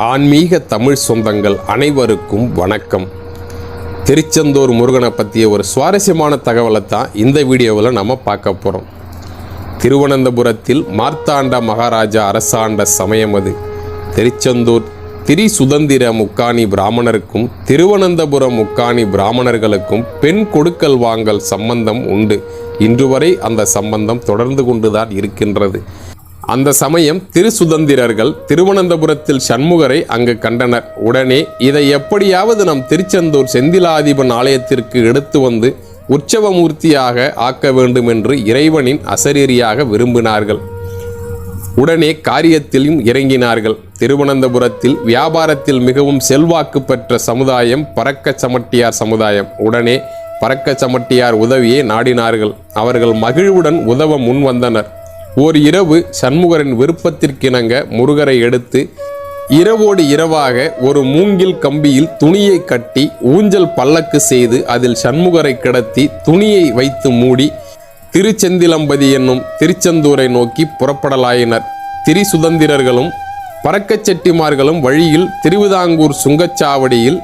ஆன்மீக தமிழ் சொந்தங்கள் அனைவருக்கும் வணக்கம். திருச்செந்தூர் முருகனை பற்றிய ஒரு சுவாரஸ்யமான தகவலை தான் இந்த வீடியோவில் நம்ம பார்க்க போகிறோம். திருவனந்தபுரத்தில் மார்த்தாண்ட மகாராஜா அரசாண்ட சமயம் அது. திருச்செந்தூர் திரிசுதந்திர முக்காணி பிராமணருக்கும் திருவனந்தபுரம் முக்காணி பிராமணர்களுக்கும் பெண் கொடுக்கல் வாங்கல் சம்பந்தம் உண்டு. இன்று வரை அந்த சம்பந்தம் தொடர்ந்து கொண்டுதான் இருக்கின்றது. அந்த சமயம் திருசுதந்திரர்கள் திருவனந்தபுரத்தில் சண்முகரை அங்கு கண்டனர். உடனே இதை எப்படியாவது நம் திருச்செந்தூர் செந்திலாதிபன் ஆலயத்திற்கு எடுத்து வந்து உற்சவமூர்த்தியாக ஆக்க வேண்டும் என்று இறைவனின் அசரீரியாக விரும்பினார்கள். உடனே காரியத்திலும் இறங்கினார்கள். திருவனந்தபுரத்தில் வியாபாரத்தில் மிகவும் செல்வாக்கு பெற்ற சமுதாயம் பறக்க சமட்டியார் சமுதாயம். உடனே பறக்க சமட்டியார் உதவியை நாடினார்கள். அவர்கள் மகிழ்வுடன் உதவ முன் வந்தனர். ஓர் இரவு சண்முகரின் விருப்பத்திற்கிணங்க முருகரை எடுத்து இரவோடு இரவாக ஒரு மூங்கில் கம்பியில் துணியை கட்டி ஊஞ்சல் பல்லக்கு செய்து அதில் சண்முகரை கிடத்தி துணியை வைத்து மூடி திருச்செந்திலம்பதி என்னும் திருச்செந்தூரை நோக்கி புறப்படலாயினர். திரிசுதந்திரர்களும் பறக்கச் செட்டிமார்களும் வழியில் திருவிதாங்கூர் சுங்கச்சாவடியில்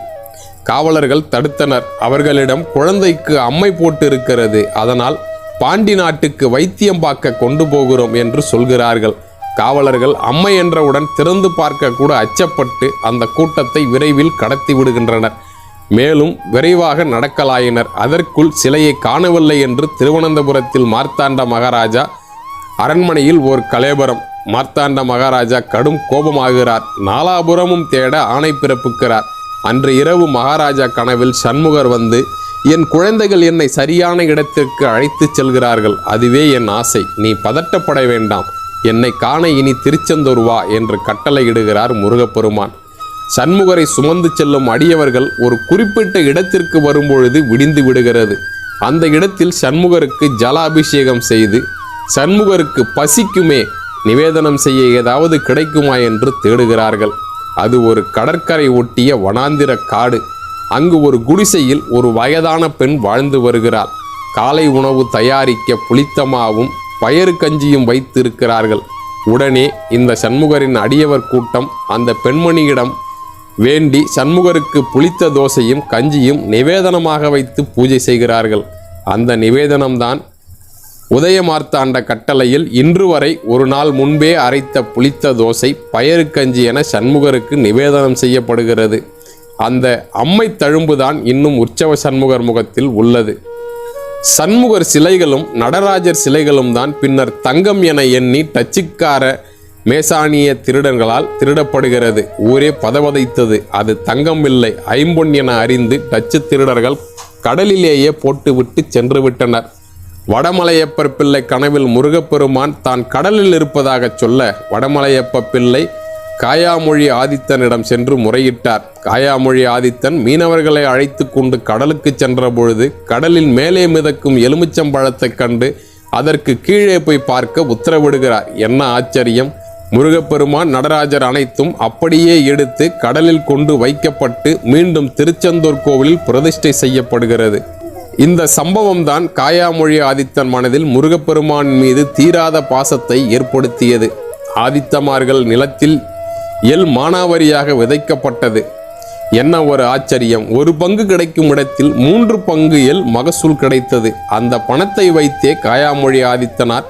காவலர்கள் தடுத்தனர். அவர்களிடம் குழந்தைக்கு அம்மை போட்டு இருக்கிறது, அதனால் பாண்டி நாட்டுக்கு வைத்தியம் பார்க்க கொண்டு போகிறோம் என்று சொல்கிறார்கள். காவலர்கள் அம்மை என்றவுடன் திறந்து பார்க்க கூட அச்சப்பட்டு அந்த கூட்டத்தை விரைவில் கடத்தி விடுகின்றனர். மேலும் விரைவாக நடக்கலாயினர். அதற்குள் சிலையை காணவில்லை என்று திருவனந்தபுரத்தில் மார்த்தாண்ட மகாராஜா அரண்மனையில் ஓர் கலேபரம். மார்த்தாண்ட மகாராஜா கடும் கோபமாகிறார். நாலாபுரமும் தேட ஆணை பிறப்புக்கிறார். அன்று இரவு மகாராஜா கனவில் சண்முகர் வந்து, என் குழந்தைகள் என்னை சரியான இடத்திற்கு அழைத்து செல்கிறார்கள், அதுவே என் ஆசை, நீ பதட்டப்பட வேண்டாம், என்னை காண இனி திருச்செந்தூர் வா என்று கட்டளையிடுகிறார் முருகப்பெருமான். சண்முகரை சுமந்து செல்லும் அடியவர்கள் ஒரு குறிப்பிட்ட இடத்திற்கு வரும்பொழுது விடிந்து விடுகிறது. அந்த இடத்தில் சண்முகருக்கு ஜலாபிஷேகம் செய்து சண்முகருக்கு பசிக்குமே, நிவேதனம் செய்ய ஏதாவது கிடைக்குமா என்று தேடுகிறார்கள். அது ஒரு கடற்கரை ஒட்டிய வனாந்திர காடு. அங்கு ஒரு குடிசையில் ஒரு வயதான பெண் வாழ்ந்து வருகிறாள். காலை உணவு தயாரிக்க புளித்தமாவும் பயறு கஞ்சியும் வைத்திருக்கிறார்கள். உடனே இந்த சண்முகரின் அடியவர் கூட்டம் அந்த பெண்மணியிடம் வேண்டி சண்முகருக்கு புளித்த தோசையும் கஞ்சியும் நிவேதனமாக வைத்து பூஜை செய்கிறார்கள். அந்த நிவேதனம்தான் உதயமார்த்தாண்ட கட்டளையில் இன்று வரை ஒரு நாள் முன்பே அரைத்த புளித்த தோசை பயறு கஞ்சி என சண்முகருக்கு நிவேதனம் செய்யப்படுகிறது. அந்த அம்மை தழும்புதான் இன்னும் உற்சவ சண்முகர் முகத்தில் உள்ளது. சண்முகர் சிலைகளும் நடராஜர் சிலைகளும் தான் பின்னர் தங்கம் என எண்ணி டச்சுக்கார மேசானிய திருடர்களால் திருடப்படுகிறது. ஊரே பதவதைத்தது. அது தங்கம் இல்லை, ஐம்பொன் என அறிந்து டச்சு திருடர்கள் கடலிலேயே போட்டுவிட்டு சென்று விட்டனர். வடமலையப்பர் பிள்ளை கனவில் முருகப்பெருமான் தான் கடலில் இருப்பதாக சொல்ல வடமலையப்ப பிள்ளை காயாமொழி ஆதித்தனிடம் சென்று முறையிட்டார். காயாமொழி ஆதித்தன் மீனவர்களை அழைத்து கொண்டு கடலுக்கு சென்ற பொழுது கடலில் மேலே மிதக்கும் எலுமிச்சம்பழத்தை கண்டு அதற்கு கீழே போய் பார்க்க உத்தரவிடுகிறார். என்ன ஆச்சரியம்! முருகப்பெருமான் நடராஜர் அனைத்தும் அப்படியே எடுத்து கடலில் கொண்டு வைக்கப்பட்டு மீண்டும் திருச்செந்தூர் கோவிலில் பிரதிஷ்டை செய்யப்படுகிறது. இந்த சம்பவம் தான் காயாமொழி ஆதித்தன் மனதில் முருகப்பெருமான் மீது தீராத பாசத்தை ஏற்படுத்தியது. ஆதித்தமார்கள் நிலத்தில் எல் மானாவரியாக விதைக்கப்பட்டது. என்ன ஒரு ஆச்சரியம்! ஒரு பங்கு கிடைக்கும் இடத்தில் 3 பங்கு எல் மகசூல் கிடைத்தது. அந்த பணத்தை வைத்தே காயாமொழி ஆதித்தனார்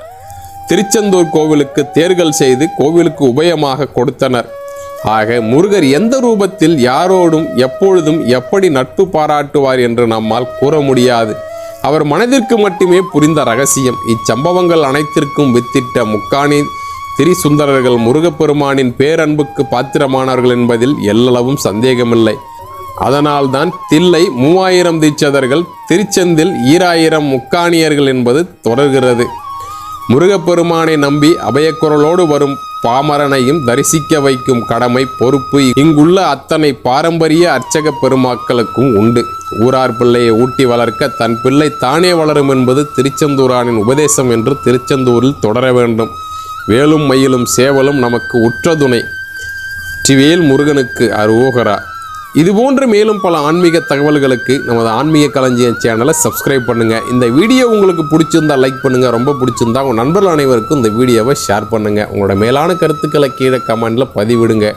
திருச்செந்தூர் கோவிலுக்கு தேர்கள் செய்து கோவிலுக்கு உபயமாக கொடுத்தனர். ஆக முருகர் எந்த ரூபத்தில் யாரோடும் எப்பொழுதும் எப்படி நட்பு பாராட்டுவார் என்று நம்மால் கூற முடியாது. அவர் மனதிற்கு மட்டுமே புரிந்த ரகசியம். இச்சம்பவங்கள் அனைத்திற்கும் வித்திட்ட முக்காணி திரிசுந்தரர்கள் முருகப்பெருமானின் பேரன்புக்கு பாத்திரமானார்கள் என்பதில் எல்லளவும் சந்தேகமில்லை. அதனால்தான் தில்லை 3000 தீட்சதர்கள், திருச்செந்தில் 2000 முக்காணியர்கள் என்பது தொடர்கிறது. முருகப்பெருமானை நம்பி அபயக்குரலோடு வரும் பாமரனையும் தரிசிக்க வைக்கும் கடமை பொறுப்பு இங்குள்ள அத்தனை பாரம்பரிய அர்ச்சக பெருமாக்களுக்கும் உண்டு. ஊரார் பிள்ளையை ஊட்டி வளர்க்க தன் பிள்ளை தானே வளரும் என்பது திருச்செந்தூரானின் உபதேசம் என்று திருச்செந்தூரில் தொடர வேண்டும். வேலும் மயிலும் சேவலும் நமக்கு உற்ற துணை. வெற்றிவேல் முருகனுக்கு அரோகரா. இதுபோன்ற மேலும் பல ஆன்மீக தகவல்களுக்கு நமது ஆன்மீக களஞ்சியம் சேனலை சப்ஸ்கிரைப் பண்ணுங்கள். இந்த வீடியோ உங்களுக்கு பிடிச்சிருந்தா லைக் பண்ணுங்கள். ரொம்ப பிடிச்சிருந்தா உங்கள் நண்பர்கள் அனைவருக்கும் இந்த வீடியோவை ஷேர் பண்ணுங்கள். உங்களோட மேலான கருத்துக்களை கீழே கமெண்டில் பதிவிடுங்க.